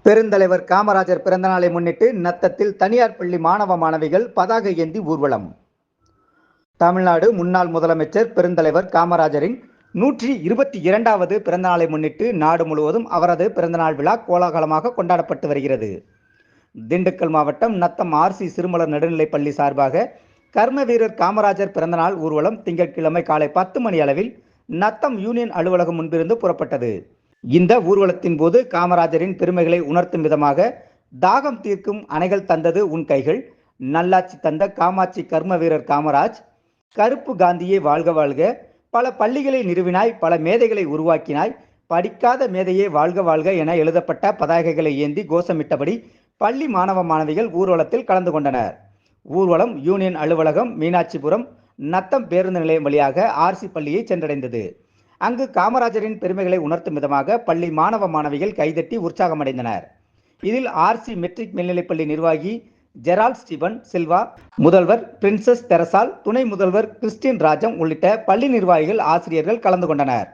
பெருந்தலைவர் காமராஜர் பிறந்தநாளை முன்னிட்டு நத்தத்தில் தனியார் பள்ளி மாணவ மாணவிகள் பதாகை ஏந்தி ஊர்வலம். தமிழ்நாடு முன்னாள் முதலமைச்சர் பெருந்தலைவர் காமராஜரின் 122வது பிறந்தநாளை முன்னிட்டு நாடு முழுவதும் அவரது பிறந்தநாள் விழா கோலாகலமாக கொண்டாடப்பட்டு வருகிறது. திண்டுக்கல் மாவட்டம் நத்தம் ஆர்சி சிறுமலர் நடுநிலைப்பள்ளி சார்பாக கர்ம வீரர் காமராஜர் பிறந்தநாள் ஊர்வலம் திங்கட்கிழமை காலை 10 மணி அளவில் நத்தம் யூனியன் அலுவலகம் முன்பிருந்து புறப்பட்டது. இந்த ஊர்வலத்தின் போது காமராஜரின் பெருமைகளை உணர்த்தும் விதமாக தாகம் தீர்க்கும் அணைகள் தந்தது உன் கைகள், நல்லாட்சி தந்த காமாட்சி கர்ம வீரர் காமராஜ், கருப்பு காந்தியே வாழ்க வாழ்க, பல பள்ளிகளை நிறுவினாய், பல மேதைகளை உருவாக்கினாய், படிக்காத மேதையே வாழ்க வாழ்க என எழுதப்பட்ட பதாகைகளை ஏந்தி கோஷமிட்டபடி பள்ளி மாணவ மாணவிகள் ஊர்வலத்தில் கலந்து கொண்டனர். ஊர்வலம் யூனியன் அலுவலகம், மீனாட்சிபுரம், நத்தம் பேருந்து நிலையம் வழியாக ஆர்சி பள்ளியை சென்றடைந்தது. அங்கு காமராஜரின் பெருமைகளை உணர்த்தும் விதமாக பள்ளி மாணவ மாணவிகள் கைதட்டி உற்சாகமடைந்தனர். இதில் ஆர்சி மெட்ரிக் மேல்நிலைப்பள்ளி நிர்வாகி ஜெரால்ட் ஸ்டீபன் சில்வா, முதல்வர் பிரின்சஸ் தெரசால், துணை முதல்வர் கிறிஸ்டின் ராஜம் உள்ளிட்ட பள்ளி நிர்வாகிகள், ஆசிரியர்கள் கலந்து கொண்டனர்.